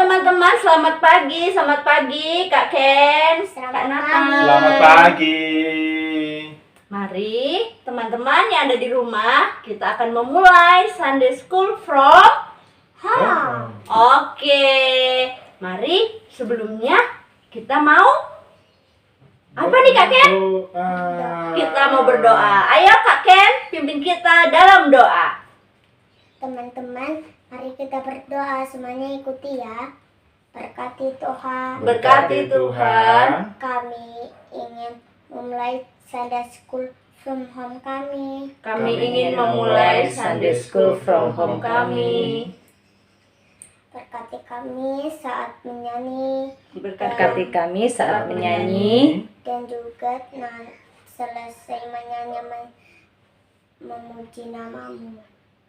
teman-teman, selamat pagi Kak Ken, Kak Nathan. Selamat pagi. Mari teman-teman yang ada di rumah, kita akan memulai Sunday School from home. Oke, mari sebelumnya kita mau apa nih Kak Ken? Kita mau berdoa. Ayo Kak Ken, pimpin kita dalam doa. Teman-teman, mari kita berdoa, semuanya ikuti ya. Berkati Tuhan. Berkati Tuhan. Kami ingin memulai Sunday School from home kami. Kami ingin memulai Sunday School from home kami. Berkati kami saat menyanyi. Berkati kami saat menyanyi. Dan juga selesai menyanyi memuji namamu.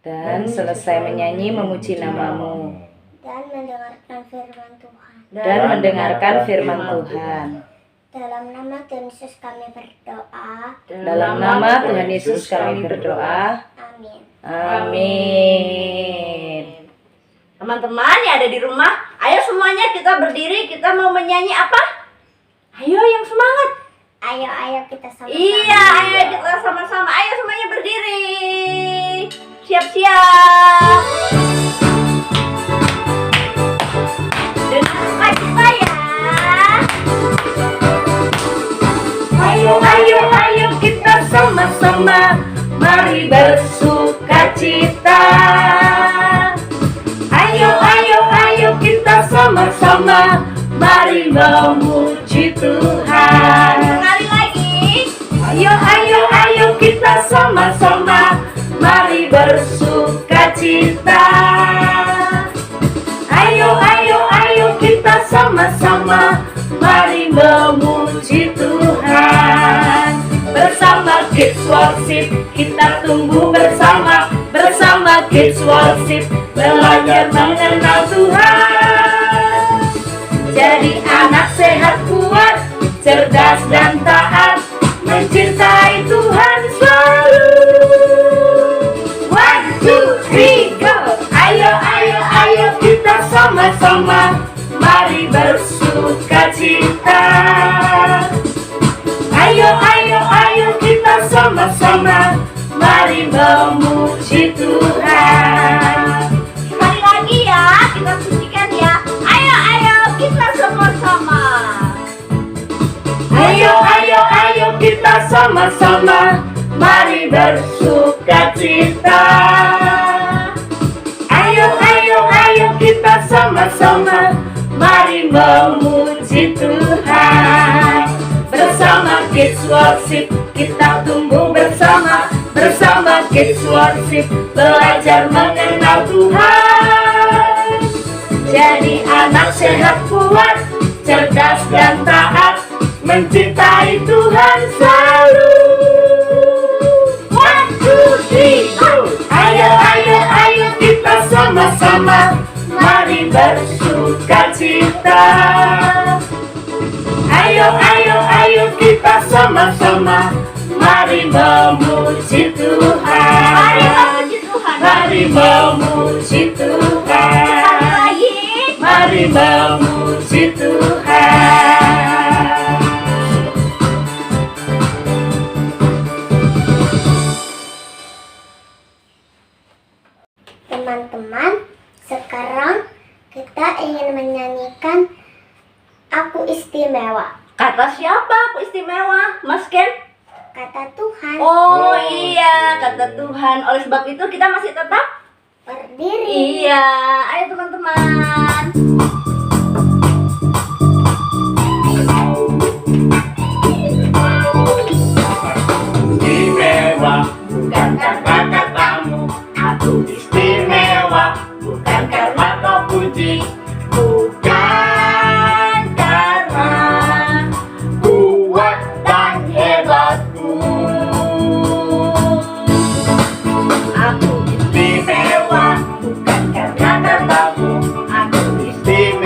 Dan selesai menyanyi memuji namamu. Dan mendengarkan firman Tuhan. Dan mendengarkan firman Tuhan. Dalam nama Tuhan Yesus kami berdoa. Dalam nama Tuhan Yesus kami berdoa. Amin. Amin. Teman-teman yang ada di rumah, ayo semuanya kita berdiri, kita mau menyanyi apa? Ayo yang semangat. Ayo kita sama-sama. Iya, ayo kita sama-sama. Ayo semuanya berdiri. Siap-siap. Dengan sukacita ya. Ayo kita sama-sama, mari bersukacita. Ayo kita sama-sama, mari memuji Tuhan. Sekali lagi. Ayo kita sama-sama, mari bersukacita. Ayo kita sama-sama, mari memuji Tuhan. Bersama Kids Worship kita tumbuh bersama. Bersama Kids Worship belajar mengenal Tuhan. Jadi anak sehat kuat, cerdas dan taat, mencintai Tuhan selalu. 1, 2, 3, go! Ayo kita sama-sama, mari bersukacita. Ayo kita sama-sama, mari memuji Tuhan. Sekali lagi ya, kita pujikan ya. Ayo kita sama-sama. Ayo kita sama-sama, mari bersukacita. Ayo kita sama-sama, mari memuji Tuhan. Bersama Kids Worship kita tumbuh bersama. Bersama Kids Worship belajar mengenal Tuhan. Jadi anak sehat kuat, cerdas dan taat, mencintai Tuhan selalu. 1, 2, 3, go! Ayo kita sama-sama, mari bersukacita. Ayo kita sama-sama, mari memuji Tuhan. Mari memuji Tuhan. Mari memuji Tuhan. Sekali lagi. Mari memuji Tuhan. Teman-teman, sekarang kita ingin menyanyikan Aku Istimewa. Kata siapa aku istimewa? Mas Ken? Kata Tuhan. Oh iya, kata Tuhan. Oleh sebab itu kita masih tetap Berdiri. iya. Ayo teman-teman. Istimewa bukan karena katamu, aku istimewa bukan karena kau puji, bukan karena kuat dan hebatku. Aku istimewa bukan karena katamu, aku istimewa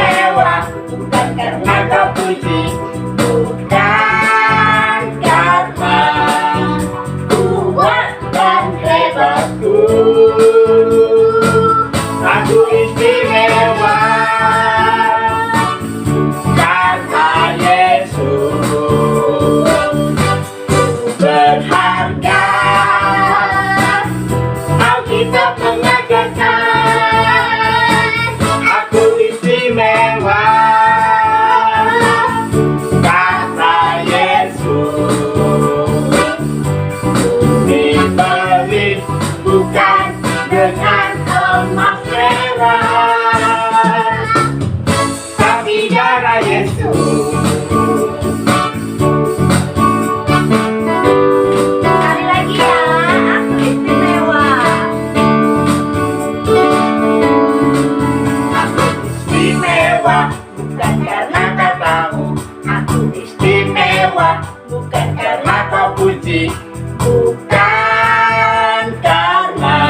istimewa, bukan karena katamu. Aku istimewa, bukan karena kau puji, bukan karena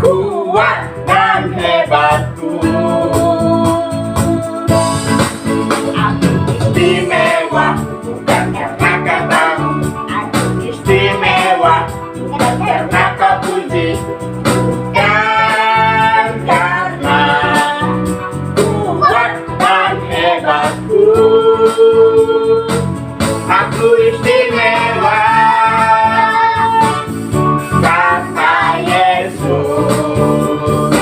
kuat dan hebatku. Aku istimewa, bukan karena katamu. Aku istimewa, bukan karena kau puji, bukan karena kuat dan hebatku. Aku istimewa, kata Yesus.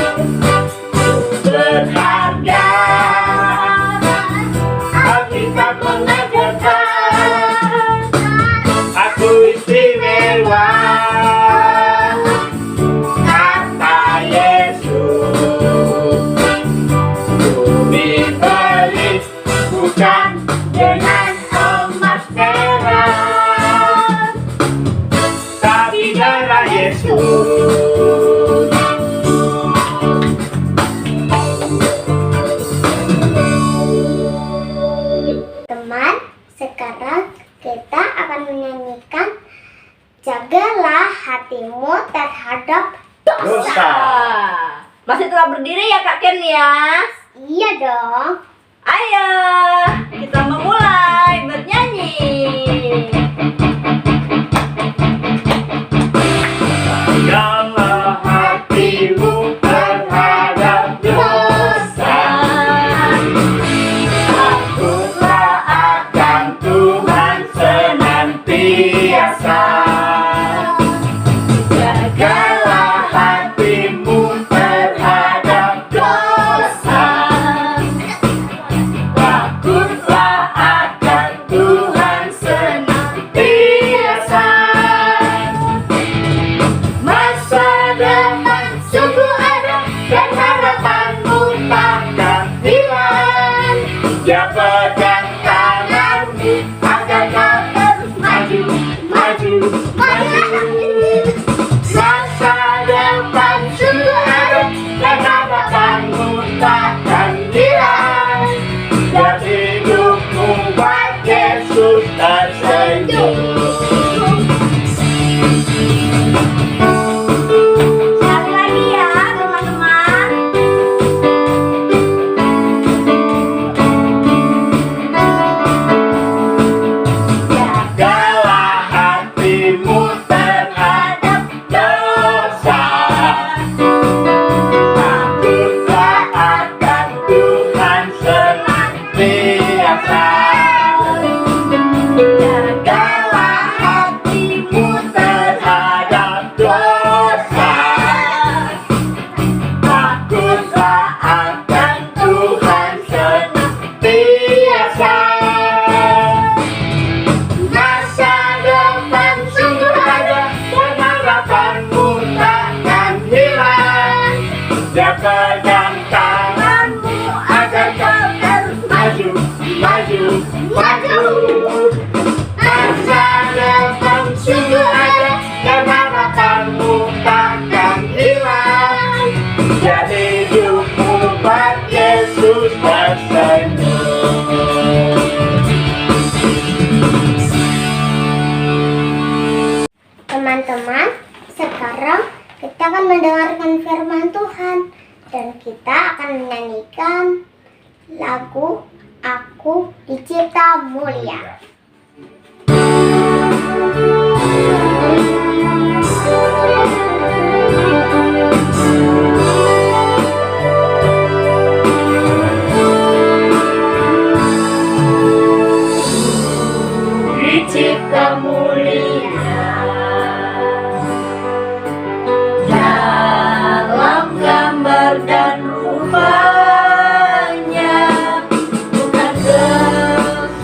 Berharga, Alkitab mengajarkan. Aku istimewa, kata Yesus. Ku dibeli bukan dengan emas perak, tapi darah Yesus. Teman, sekarang kita akan menyanyikan Jagalah hatimu terhadap Dosa. Masih telah berdiri ya Kak Ken ya? Iya dong. Ayo, kita memulai bernyanyi. Jagalah hatimu terhadap dosa. Takutlah akan Tuhan senantiasa. Jagalah hatimu terhadap dosa. Takutlah akan Tuhan senantiasa. Masa depan sungguh ada dan harapanmu takkan hilang. Dia pegang tanganmu agar kau terus maju, maju, maju. Masa depan sungguh ada dan harapanmu takkan hilang. Dan hidupmu buat Yesus tersenyum. Sekali lagi ya teman-teman. Jagalah hatimu terhadap dosa. Takutlah akan Tuhan senantiasa. Jagalah hatimu terhadap dosa. Takutlah akan Tuhan senantiasa. Masa depan sungguh ada dan harapanmu takkan hilang. Dia pegang tanganmu agar kau terus maju, maju, maju. Masa depan sungguh ada dan harapanmu takkan hilang. Jadi hidupmu buat Yesus tersenyum. Teman-teman, sekarang kita akan mendengarkan firman Tuhan dan kita akan menyanyikan lagu Aku Dicipta Mulia. Dicipta mulia dalam gambar dan rupanya, bukan kesalahan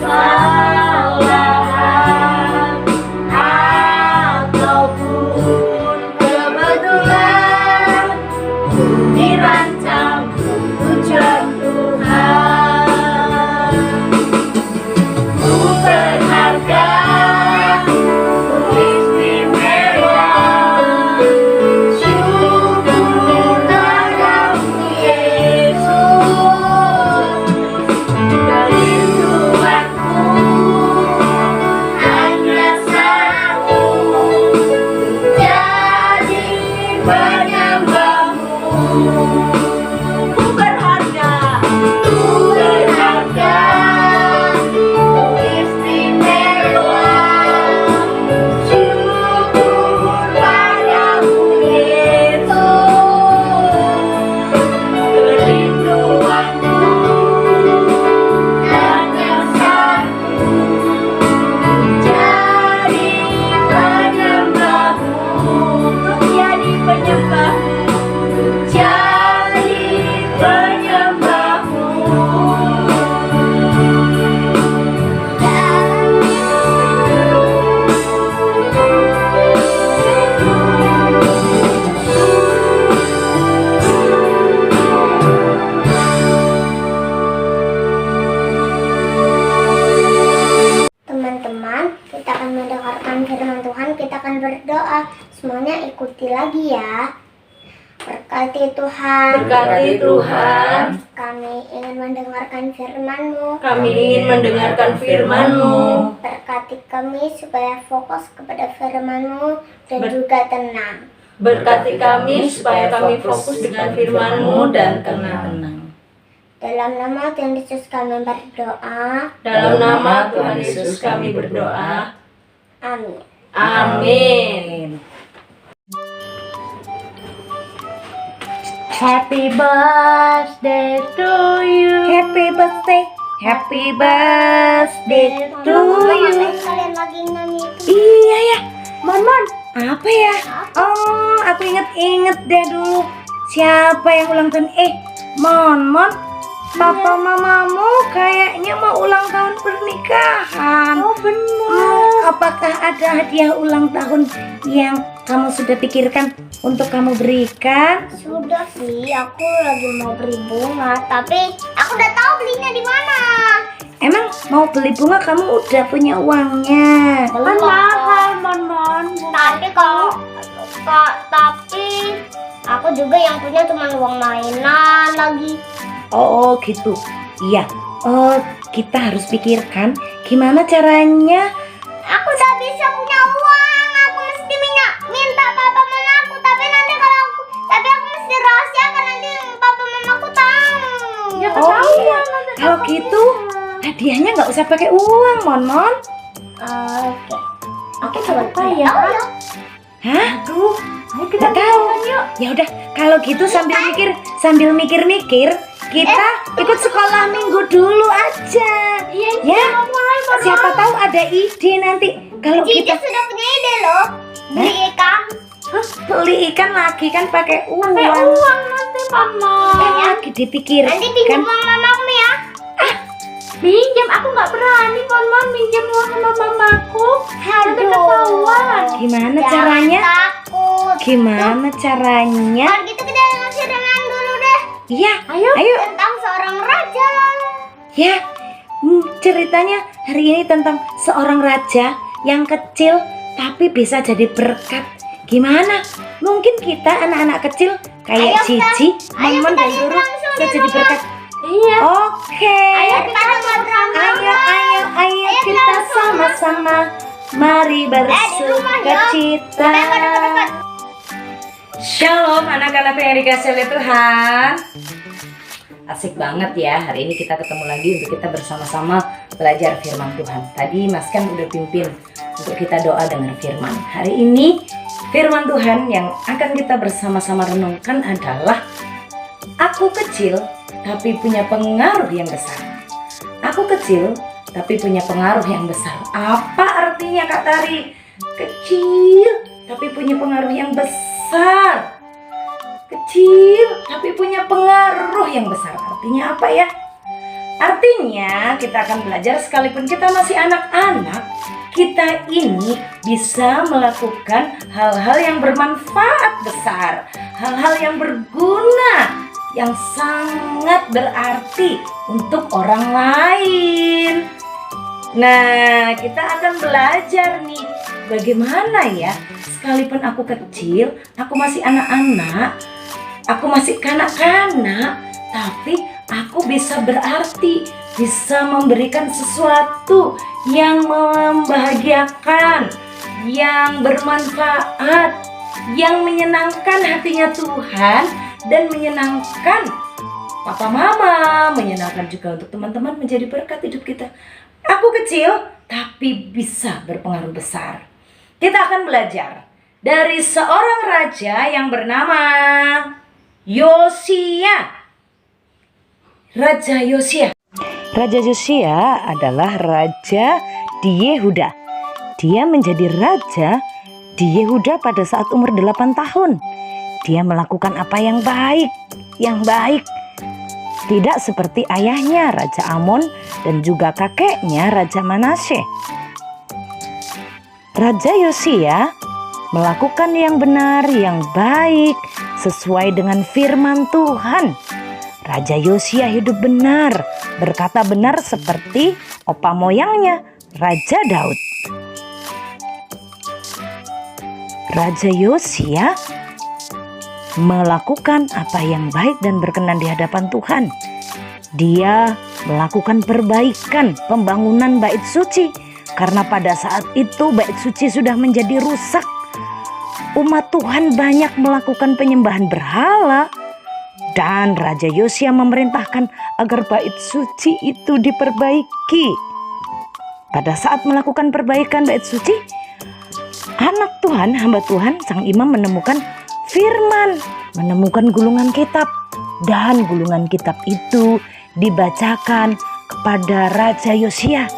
semuanya ikuti lagi ya. Berkati Tuhan. Berkati Tuhan. Kami ingin mendengarkan firman-Mu. Kami ingin mendengarkan firman-Mu. Berkati kami supaya fokus kepada firman-Mu dan juga tenang. Berkati kami supaya kami fokus dengan firman-Mu dan tenang. Dalam nama Tuhan Yesus kami berdoa. Dalam nama Tuhan Yesus kami berdoa. Amin. Amin. Happy birthday to you. Happy birthday. Happy birthday to you. Ngapain kalian lagi nyanyi itu? Iya ya, Mon. Apa ya? Oh, aku inget deh dulu. Siapa yang ulang tahun? Mon. Papa mamamu kayaknya mau ulang tahun pernikahan. Oh benar. Apakah ada hadiah ulang tahun yang kamu sudah pikirkan untuk kamu berikan? Sudah sih, aku lagi mau beli bunga, tapi aku udah tahu belinya di mana. Emang mau beli bunga kamu udah punya uangnya? Kan mahal, Mon. Tapi aku juga yang punya cuma uang mainan lagi. Oh gitu. Iya. Kita harus pikirkan gimana caranya. Aku udah bisa punya uang. Aku mesti minta papa mama aku. Tapi aku mesti rahasiakan nanti papa mama aku tahu. Ya, Oh iya. Kalau gitu hadiahnya nggak usah pakai uang, Mon. Oke. Aku coba apa ya? Hah? Aduh, ayo kita Nggak tahu. belikan yuk. Ya udah, kalau gitu sambil mikir-mikir, kita ikut sekolah minggu dulu aja. Iya, Ya. mau mulai Mon. Siapa tahu ada ide nanti kalau Cici kita sudah punya ide loh. Beli ikan. beli ikan lagi kan pakai uang. Pakai uang nanti Mama. Lagi dipikirkan. Nanti pinjam uang mamaku ya. Pinjam, aku nggak berani Mon minjem uang sama mamaku. Nanti Aduh. ketahuan. Gimana Jangan caranya? takut. Gimana caranya? Kalau gitu kita ngasih dengan dulu deh. Iya, Ayo. ayo. Tentang seorang raja. Ya, ceritanya hari ini tentang seorang raja yang kecil tapi bisa jadi berkat. Gimana? Mungkin kita anak-anak kecil kayak Ayo, Cici, ayo Mon kita dan lihat Guru langsung bisa di jadi rumah. berkat. Iya. Oke. Ayo kita ngobrol. Ayo kita sama-sama. Mari bersuka cita. Shalom anak-anak yang dikasih oleh Tuhan. Asik banget ya, hari ini kita ketemu lagi untuk kita bersama-sama belajar firman Tuhan. Tadi Mas kan udah pimpin untuk kita doa dengan firman. Hari ini firman Tuhan yang akan kita bersama-sama renungkan adalah aku kecil tapi punya pengaruh yang besar. Aku kecil tapi punya pengaruh yang besar. Apa artinya Kak Tari? Kecil tapi punya pengaruh yang besar. Kecil tapi punya pengaruh yang besar. Artinya apa ya? Artinya kita akan belajar sekalipun kita masih anak-anak, kita ini bisa melakukan hal-hal yang bermanfaat besar, hal-hal yang berguna, yang sangat berarti untuk orang lain. Nah, kita akan belajar nih bagaimana ya, sekalipun aku kecil, aku masih anak-anak, aku masih kanak-kanak, tapi aku bisa berarti, bisa memberikan sesuatu yang membahagiakan, yang bermanfaat, yang menyenangkan hatinya Tuhan dan menyenangkan papa mama, menyenangkan juga untuk teman-teman, menjadi berkat hidup kita. Aku kecil tapi bisa berpengaruh besar. Kita akan belajar dari seorang raja yang bernama Yosia. Raja Yosia. Raja Yosia adalah raja di Yehuda. Dia menjadi raja di Yehuda pada saat umur 8 tahun. Dia melakukan apa yang baik, Tidak seperti ayahnya Raja Amon dan juga kakeknya Raja Manasye. Raja Yosia melakukan yang benar, yang baik, sesuai dengan firman Tuhan. Raja Yosia hidup benar, berkata benar seperti opa moyangnya, Raja Daud. Raja Yosia melakukan apa yang baik dan berkenan di hadapan Tuhan. Dia melakukan perbaikan pembangunan bait suci, karena pada saat itu bait suci sudah menjadi rusak. Umat Tuhan banyak melakukan penyembahan berhala, dan Raja Yosia memerintahkan agar bait suci itu diperbaiki. Pada saat melakukan perbaikan bait suci, anak Tuhan, hamba Tuhan, sang imam menemukan firman, menemukan gulungan kitab, dan gulungan kitab itu dibacakan kepada Raja Yosia.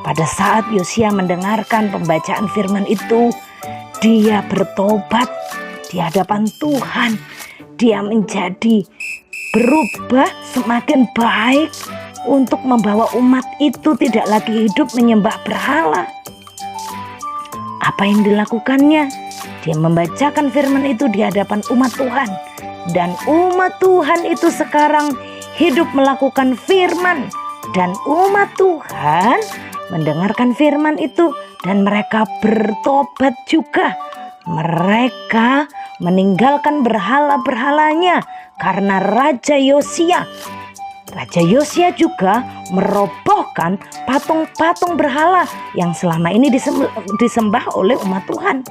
Pada saat Yosia mendengarkan pembacaan firman itu, dia bertobat di hadapan Tuhan. Dia menjadi berubah semakin baik untuk membawa umat itu tidak lagi hidup menyembah berhala. Apa yang dilakukannya? Dia membacakan firman itu di hadapan umat Tuhan. Dan umat Tuhan itu sekarang hidup melakukan firman. Dan umat Tuhan mendengarkan firman itu dan mereka bertobat juga. Mereka meninggalkan berhala-berhalanya karena Raja Yosia. Raja Yosia juga merobohkan patung-patung berhala yang selama ini disembah oleh umat Tuhan.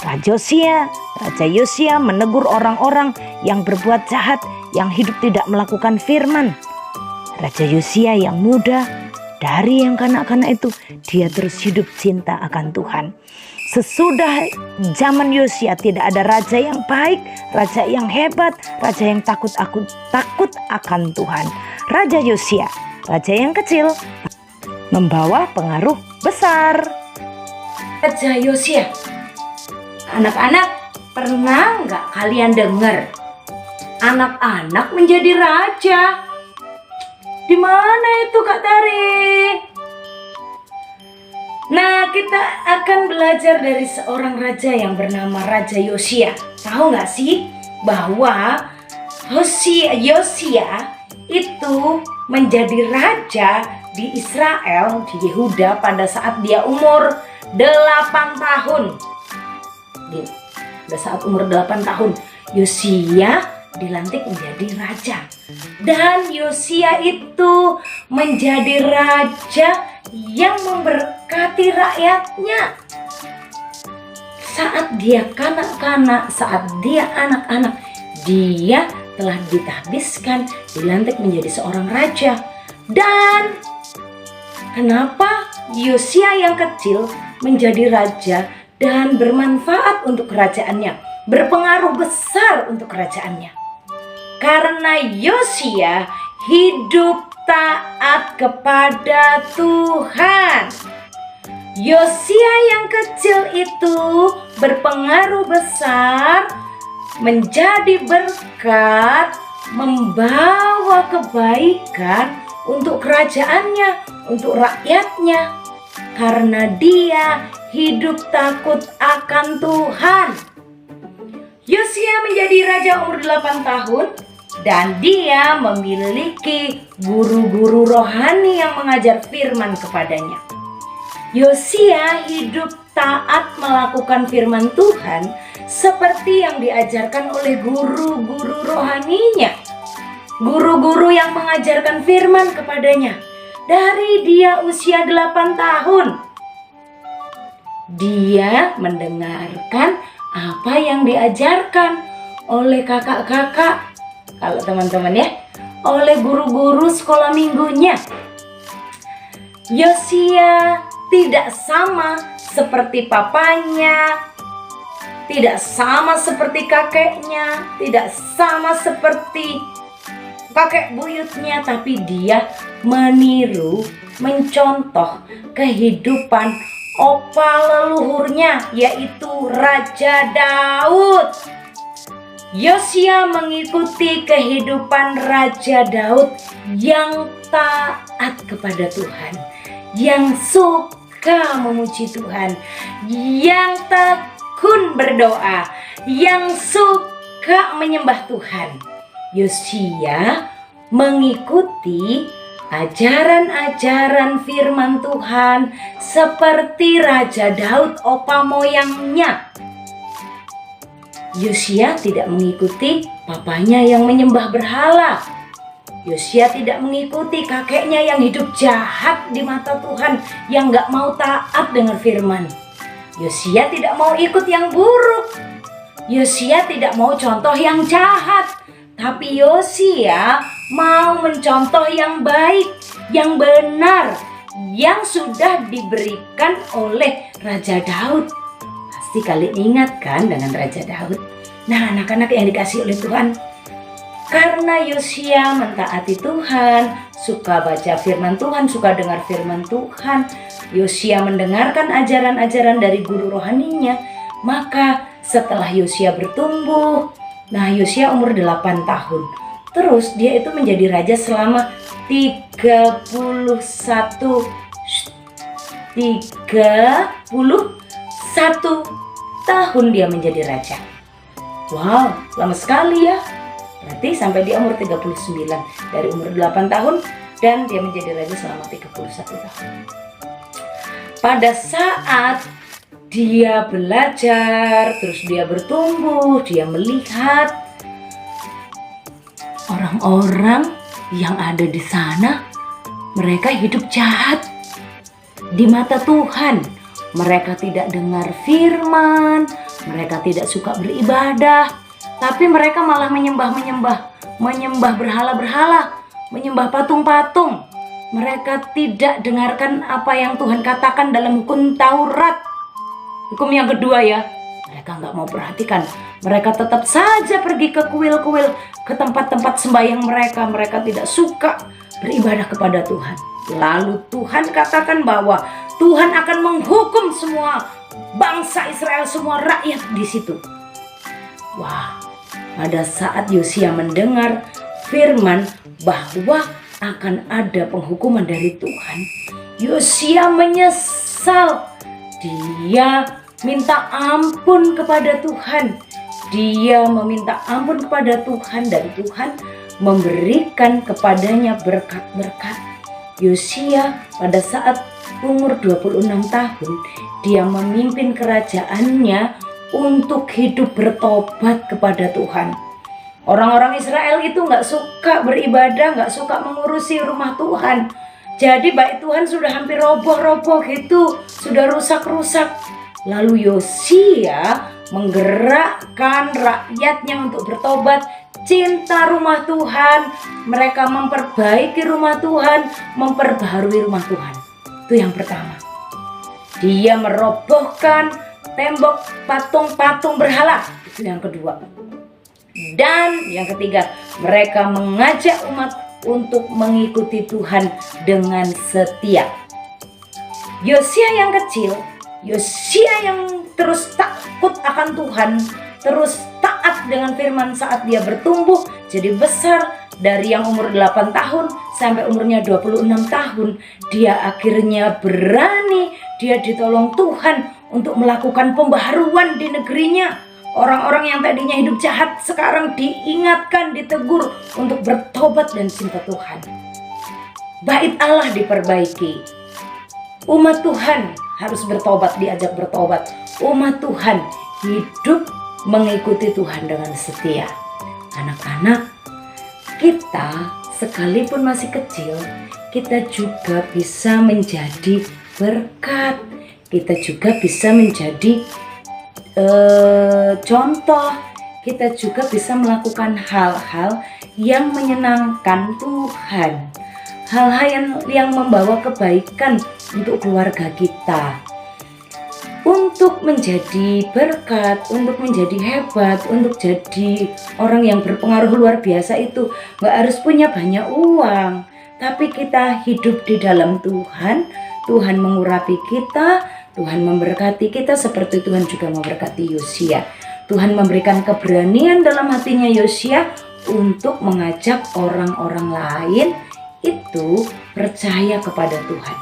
Raja Yosia menegur orang-orang yang berbuat jahat, yang hidup tidak melakukan firman. Raja Yosia yang muda, dari yang kanak-kanak itu, dia terus hidup cinta akan Tuhan. Sesudah zaman Yosia tidak ada raja yang baik, raja yang hebat, raja yang takut akan Tuhan. Raja Yosia, raja yang kecil, membawa pengaruh besar. Raja Yosia. Anak-anak, pernah nggak kalian dengar anak-anak menjadi raja? Di mana itu Kak Tari? Nah, kita akan belajar dari seorang raja yang bernama Raja Yosia. Tahu nggak sih bahwa Yosia itu menjadi raja di Israel, di Yehuda pada saat dia umur 8 tahun. Pada saat umur 8 tahun, Yosia dilantik menjadi raja. Dan Yosia itu menjadi raja yang memberkati rakyatnya. Saat dia kanak-kanak, saat dia anak-anak, dia telah ditahbiskan, dilantik menjadi seorang raja. Dan kenapa Yosia yang kecil menjadi raja dan bermanfaat untuk kerajaannya, berpengaruh besar untuk kerajaannya? Karena Yosia hidup taat kepada Tuhan. Yosia yang kecil itu berpengaruh besar, menjadi berkat, membawa kebaikan untuk kerajaannya, untuk rakyatnya. Karena dia hidup takut akan Tuhan. Yosia menjadi raja umur 8 tahun dan dia memiliki guru-guru rohani yang mengajar firman kepadanya. Yosia hidup taat melakukan firman Tuhan seperti yang diajarkan oleh guru-guru rohaninya. Guru-guru yang mengajarkan firman kepadanya dari dia usia 8 tahun. Dia mendengarkan apa yang diajarkan oleh kakak-kakak, kalau teman-teman ya, oleh guru-guru sekolah minggunya. Yosia tidak sama seperti papanya, tidak sama seperti kakeknya, tidak sama seperti kakek buyutnya, tapi dia meniru, mencontoh kehidupan opa leluhurnya, yaitu Raja Daud. Yosia mengikuti kehidupan Raja Daud yang taat kepada Tuhan, yang suka memuji Tuhan, yang tekun berdoa, yang suka menyembah Tuhan. Yosia mengikuti ajaran-ajaran firman Tuhan seperti Raja Daud opa moyangnya. Yosia tidak mengikuti papanya yang menyembah berhala. Yosia tidak mengikuti kakeknya yang hidup jahat di mata Tuhan, yang gak mau taat dengan firman. Yosia tidak mau ikut yang buruk. Yosia tidak mau contoh yang jahat. Tapi Yosia mau mencontoh yang baik, yang benar, yang sudah diberikan oleh Raja Daud. Pasti kalian ingat kan dengan Raja Daud? Nah, anak-anak yang dikasih oleh Tuhan, karena Yosia mentaati Tuhan, suka baca firman Tuhan, suka dengar firman Tuhan, Yosia mendengarkan ajaran-ajaran dari guru rohaninya, maka setelah Yosia bertumbuh, nah Yosia umur 8 tahun, terus dia itu menjadi raja selama 31 tahun dia menjadi raja. Wow, lama sekali ya. Berarti sampai dia umur 39, dari umur 8 tahun dan dia menjadi raja selama 31 tahun. Pada saat dia belajar, terus dia bertumbuh, dia melihat orang-orang yang ada di sana, mereka hidup jahat di mata Tuhan. Mereka tidak dengar firman, mereka tidak suka beribadah. Tapi mereka malah menyembah berhala-berhala, menyembah patung-patung. Mereka tidak dengarkan apa yang Tuhan katakan dalam hukum Taurat. Hukum yang kedua ya, mereka nggak mau perhatikan. Mereka tetap saja pergi ke kuil-kuil, ke tempat-tempat sembahyang mereka. Mereka tidak suka beribadah kepada Tuhan. Lalu Tuhan katakan bahwa Tuhan akan menghukum semua bangsa Israel, semua rakyat di situ. Wah, pada saat Yosia mendengar firman bahwa akan ada penghukuman dari Tuhan, Yosia menyesal. Dia minta ampun kepada Tuhan. Dia meminta ampun kepada Tuhan dan Tuhan memberikan kepadanya berkat-berkat. Yosia pada saat umur 26 tahun, dia memimpin kerajaannya untuk hidup bertobat kepada Tuhan. Orang-orang Israel itu nggak suka beribadah, nggak suka mengurusi rumah Tuhan. Jadi bait Tuhan sudah hampir roboh-roboh gitu, sudah rusak-rusak. Lalu Yosia menggerakkan rakyatnya untuk bertobat, cinta rumah Tuhan. Mereka memperbaiki rumah Tuhan, memperbaharui rumah Tuhan. Itu yang pertama. Dia merobohkan tembok patung-patung berhala. Itu yang kedua. Dan yang ketiga, mereka mengajak umat untuk mengikuti Tuhan dengan setia. Yosia yang kecil, Yosia yang terus takut akan Tuhan, terus taat dengan firman saat dia bertumbuh jadi besar, dari yang umur 8 tahun sampai umurnya 26 tahun, dia akhirnya berani, dia ditolong Tuhan untuk melakukan pembaharuan di negerinya. Orang-orang yang tadinya hidup jahat sekarang diingatkan, ditegur untuk bertobat dan cinta Tuhan. Bait Allah diperbaiki. Umat Tuhan harus bertobat, diajak bertobat. Umat Tuhan hidup mengikuti Tuhan dengan setia. Anak-anak, kita sekalipun masih kecil, kita juga bisa menjadi berkat. Kita juga bisa menjadi contoh. Kita juga bisa melakukan hal-hal yang menyenangkan Tuhan, hal-hal yang membawa kebaikan untuk keluarga kita. Untuk menjadi berkat, untuk menjadi hebat, untuk jadi orang yang berpengaruh luar biasa itu gak harus punya banyak uang, tapi kita hidup di dalam Tuhan. Tuhan mengurapi kita, Tuhan memberkati kita seperti Tuhan juga memberkati Yosia. Tuhan memberikan keberanian dalam hatinya Yosia untuk mengajak orang-orang lain itu percaya kepada Tuhan.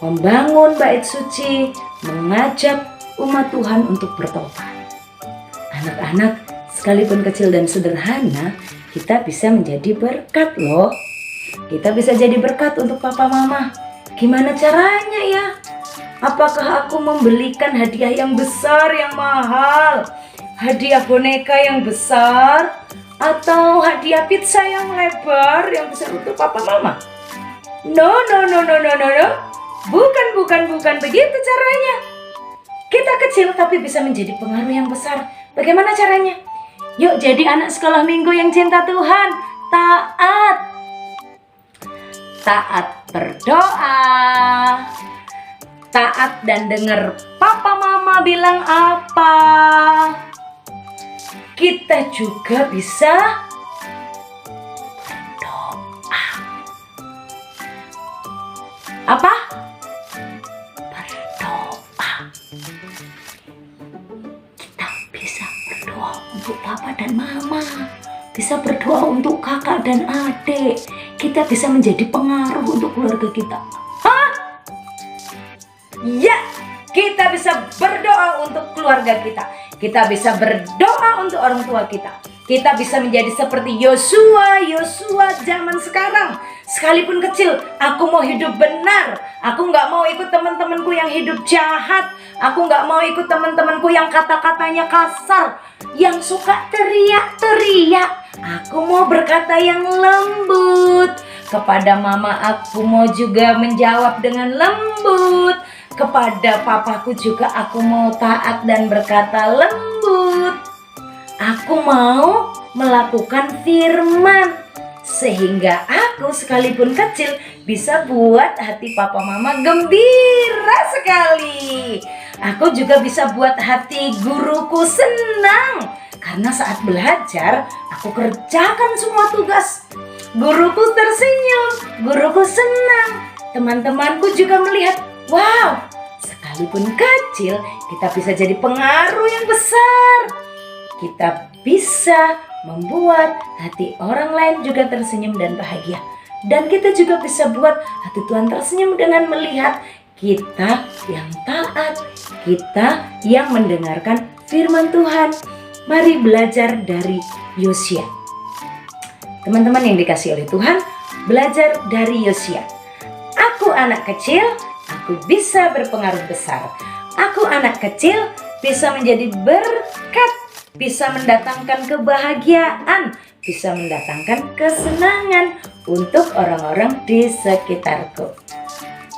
Membangun bait suci, mengajak umat Tuhan untuk bertobat. Anak-anak, sekalipun kecil dan sederhana, kita bisa menjadi berkat loh. Kita bisa jadi berkat untuk papa mama. Gimana caranya ya? Apakah aku membelikan hadiah yang besar, yang mahal? hadiah boneka yang besar atau hadiah pizza yang lebar yang besar untuk papa mama? No. Bukan begitu caranya. Kita kecil tapi bisa menjadi pengaruh yang besar. Bagaimana caranya? Yuk jadi anak sekolah minggu yang cinta Tuhan. Taat. Taat berdoa. Taat dan dengar papa mama bilang apa. Kita juga bisa berdoa. Apa? Berdoa. Kita bisa berdoa untuk papa dan mama. Bisa berdoa untuk kakak dan adik. Kita bisa menjadi pengaruh untuk keluarga kita. Hah? Ya, kita bisa berdoa untuk keluarga kita. Kita bisa berdoa untuk orang tua kita. Kita bisa menjadi seperti Yosua zaman sekarang. Sekalipun kecil, aku mau hidup benar. Aku nggak mau ikut teman-temanku yang hidup jahat. Aku nggak mau ikut teman-temanku yang kata-katanya kasar, yang suka teriak-teriak. Aku mau berkata yang lembut. Kepada mama aku mau juga menjawab dengan lembut. Kepada papaku juga aku mau taat dan berkata lembut. Aku mau melakukan firman, sehingga aku sekalipun kecil bisa buat hati papa mama gembira sekali. Aku juga bisa buat hati guruku senang, karena saat belajar aku kerjakan semua tugas. Guruku tersenyum, guruku senang. Teman-temanku juga melihat, wow, sekalipun kecil kita bisa jadi pengaruh yang besar. Kita bisa membuat hati orang lain juga tersenyum dan bahagia. Dan kita juga bisa buat hati Tuhan tersenyum dengan melihat kita yang taat, kita yang mendengarkan firman Tuhan. Mari belajar dari Yosia. Teman-teman yang dikasihi oleh Tuhan, belajar dari Yosia. Aku anak kecil, aku bisa berpengaruh besar. Aku anak kecil bisa menjadi berkat, bisa mendatangkan kebahagiaan, bisa mendatangkan kesenangan untuk orang-orang di sekitarku.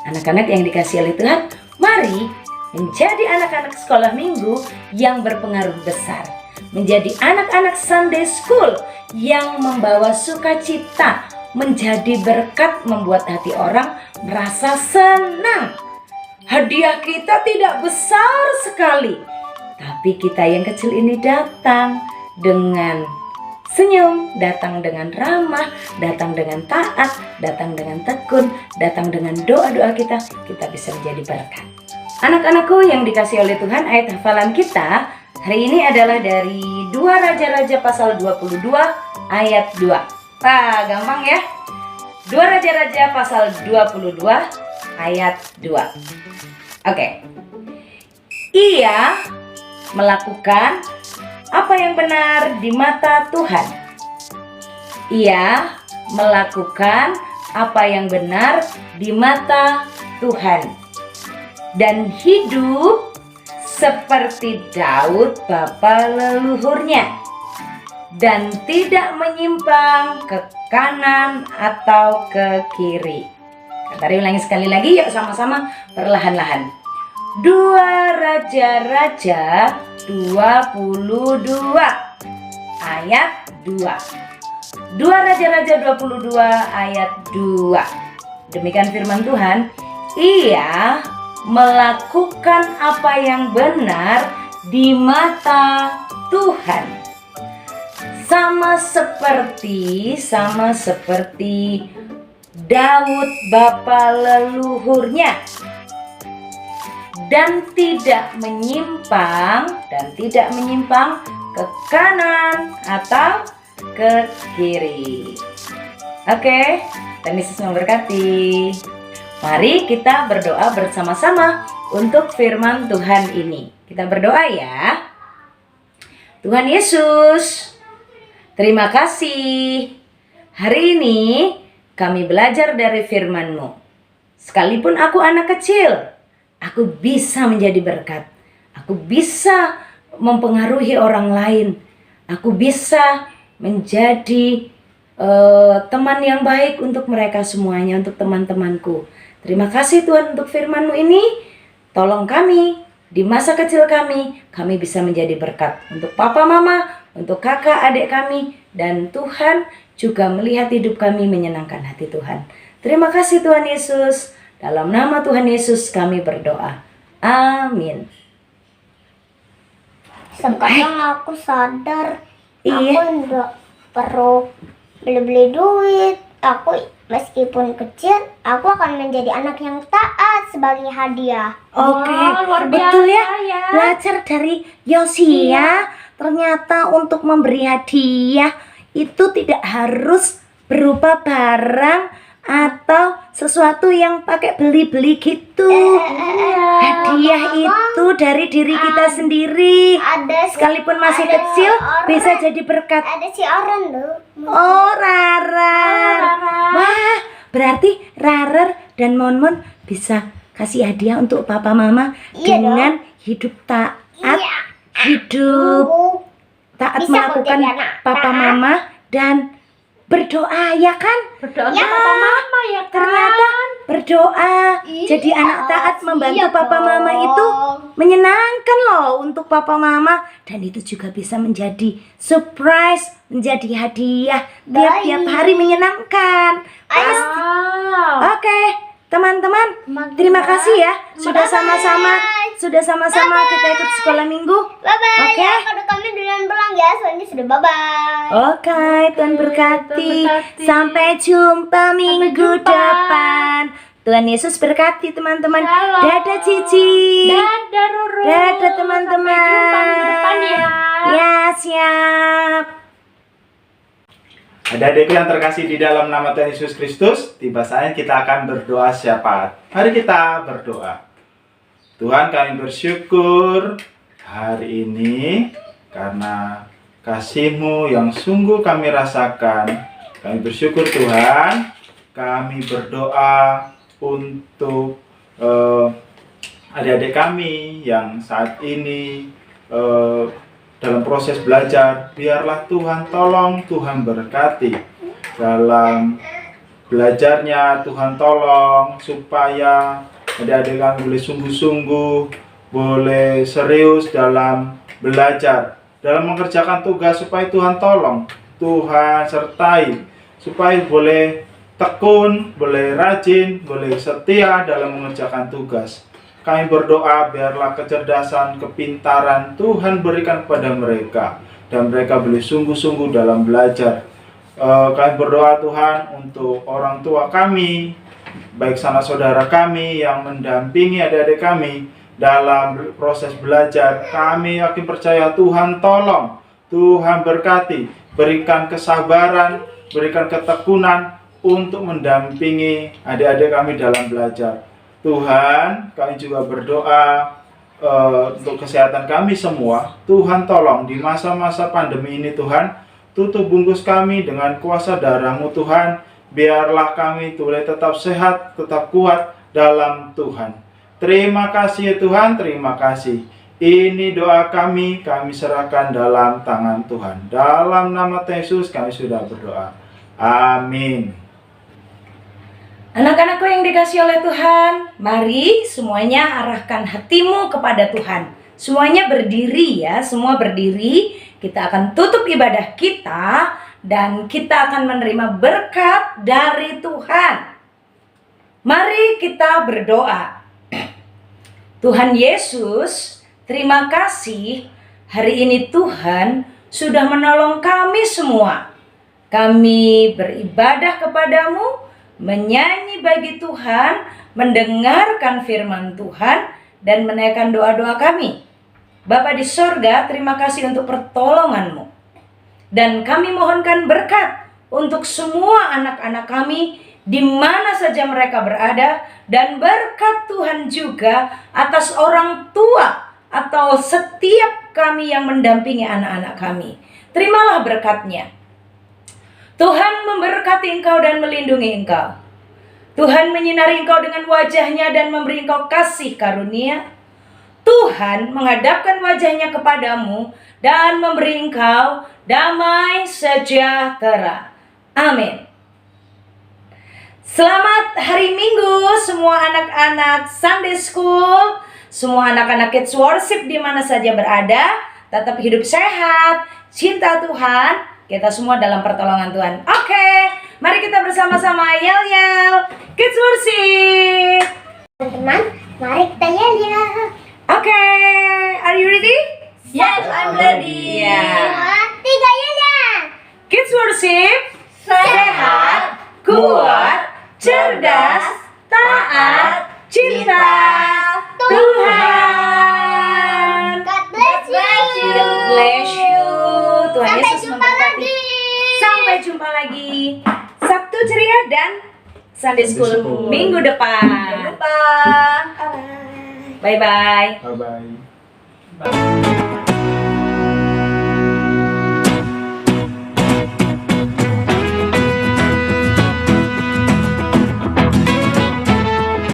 Anak-anak yang dikasihi oleh Tuhan, mari menjadi anak-anak sekolah minggu yang berpengaruh besar. Menjadi anak-anak Sunday School yang membawa sukacita, menjadi berkat, membuat hati orang merasa senang. Hadiah kita tidak besar sekali, tapi kita yang kecil ini datang dengan senyum, datang dengan ramah, datang dengan taat, datang dengan tekun, datang dengan doa-doa kita bisa menjadi berkat. Anak-anakku yang dikasihi oleh Tuhan, ayat hafalan kita hari ini adalah dari 2 Raja-Raja pasal 22 ayat 2. Gampang ya. 2 Raja-Raja pasal 22 ayat 2. Oke. Ia melakukan apa yang benar di mata Tuhan. Ia melakukan apa yang benar di mata Tuhan. Dan hidup seperti Daud bapa leluhurnya, dan tidak menyimpang ke kanan atau ke kiri. Mari ulangi sekali lagi, yuk sama-sama perlahan-lahan. 2 Raja-Raja 22 ayat 2. 2 Raja-Raja 22 ayat 2. Demikian firman Tuhan. Ia melakukan apa yang benar di mata Tuhan, sama seperti Daud bapa leluhurnya, dan tidak menyimpang ke kanan atau ke kiri. Oke, Tuhan Yesus memberkati. Mari kita berdoa bersama-sama untuk firman Tuhan ini. Kita berdoa ya. Tuhan Yesus, terima kasih. Hari ini kami belajar dari firman-Mu. Sekalipun aku anak kecil, aku bisa menjadi berkat. Aku bisa mempengaruhi orang lain. Aku bisa menjadi teman yang baik untuk mereka semuanya, untuk teman-temanku. Terima kasih Tuhan untuk firman-Mu ini. Tolong kami di masa kecil kami bisa menjadi berkat untuk papa mama, untuk kakak adik kami, dan Tuhan juga melihat hidup kami menyenangkan hati Tuhan. Terima kasih Tuhan Yesus. Dalam nama Tuhan Yesus kami berdoa. Amin. Sekarang aku sadar, Iya. aku enggak perlu beli-beli duit. Aku meskipun kecil, aku akan menjadi anak yang taat sebagai hadiah. Oke, Wah, luar betul ya. biasa ya. Belajar dari Yosia, ternyata untuk memberi hadiah itu tidak harus berupa barang atau sesuatu yang pakai beli-beli gitu. Hadiah itu dari diri kita sendiri. Sekalipun masih ada kecil orang. bisa jadi berkat. Ada si Oren loh. Oh, Rarar. Wah, berarti Rarar dan Monmon bisa kasih hadiah untuk papa mama Iya dengan hidup taat, Iya. hidup taat Bisa kok melakukan jadi anak papa taat. mama dan berdoa, ya kan? Berdoa Ya. untuk papa mama ya kan? Ternyata berdoa jadi Iya, anak taat membantu siap papa mama dong. itu menyenangkan loh untuk papa mama, dan itu juga bisa menjadi surprise, menjadi hadiah tiap-tiap Baik. hari menyenangkan. Wow. Oke, teman-teman, terima kasih ya sudah sama-sama kita ikut sekolah minggu. Bye-bye. Oke. Ya, kalau kami duluan pulang ya, soalnya sudah bye-bye. Oke, Tuhan berkati. Tuhan berkati. Sampai jumpa minggu jumpa. depan. Tuhan Yesus berkati teman-teman. Shalom. Dadah Cici. Dadah Ruru. Dadah teman-teman. Sampai jumpa minggu depan ya. Ya, siap. Adik-adikku yang terkasih di dalam nama Tuhan Yesus Kristus, tiba saatnya kita akan berdoa syafaat. Mari kita berdoa. Tuhan, kami bersyukur hari ini karena kasih-Mu yang sungguh kami rasakan. Kami bersyukur Tuhan, kami berdoa untuk adik-adik kami yang saat ini dalam proses belajar. Biarlah Tuhan tolong, Tuhan berkati dalam belajarnya. Tuhan tolong supaya adik-adik kami boleh sungguh-sungguh, boleh serius dalam belajar, dalam mengerjakan tugas. Supaya Tuhan tolong, Tuhan sertai, supaya boleh tekun, boleh rajin, boleh setia dalam mengerjakan tugas. Kami berdoa biarlah kecerdasan, kepintaran Tuhan berikan kepada mereka, dan mereka boleh sungguh-sungguh dalam belajar. Kami berdoa Tuhan untuk orang tua kami, baik sanak saudara kami yang mendampingi adik-adik kami dalam proses belajar. Kami yakin percaya Tuhan tolong, Tuhan berkati, berikan kesabaran, berikan ketekunan untuk mendampingi adik-adik kami dalam belajar. Tuhan, kami juga berdoa untuk kesehatan kami semua. Tuhan tolong di masa-masa pandemi ini Tuhan, tutup bungkus kami dengan kuasa darah-Mu Tuhan. Biarlah kami boleh tetap sehat, tetap kuat dalam Tuhan. Terima kasih ya Tuhan, terima kasih. Ini doa kami serahkan dalam tangan Tuhan. Dalam nama Yesus kami sudah berdoa. Amin. Anak-anakku yang dikasih oleh Tuhan, mari semuanya arahkan hatimu kepada Tuhan. Semuanya berdiri ya, semua berdiri. Kita akan tutup ibadah kita dan kita akan menerima berkat dari Tuhan. Mari kita berdoa. Tuhan Yesus, terima kasih hari ini Tuhan sudah menolong kami semua. Kami beribadah kepadamu, menyanyi bagi Tuhan, mendengarkan firman Tuhan, dan menaikkan doa-doa kami. Bapa di sorga, terima kasih untuk pertolongan-Mu. Dan kami mohonkan berkat untuk semua anak-anak kami, di mana saja mereka berada, dan berkat Tuhan juga atas orang tua atau setiap kami yang mendampingi anak-anak kami. Terimalah berkatnya. Tuhan memberkati engkau dan melindungi engkau. Tuhan menyinari engkau dengan wajahnya dan memberi engkau kasih karunia. Tuhan menghadapkan wajahnya kepadamu dan memberi engkau damai sejahtera. Amin. Selamat hari Minggu semua anak-anak Sunday School, semua anak-anak Kids Worship di mana saja berada. Tetap hidup sehat, cinta Tuhan, kita semua dalam pertolongan Tuhan. Oke, mari kita bersama-sama yel-yel Kids Worship. Teman-teman, mari kita yel-yel. Oke, are you ready? Yes, I'm ready. Yeah. 2, 3 yel-yel. Kids Worship, sehat, kuat, cerdas, taat, cinta Tuhan. God bless you. God bless you. Tuhan Sampai Yesus jumpa memberkati. lagi. Sampai jumpa lagi. Sabtu ceria dan Sunday School School. minggu depan. Lupa. Bye bye. Bye bye.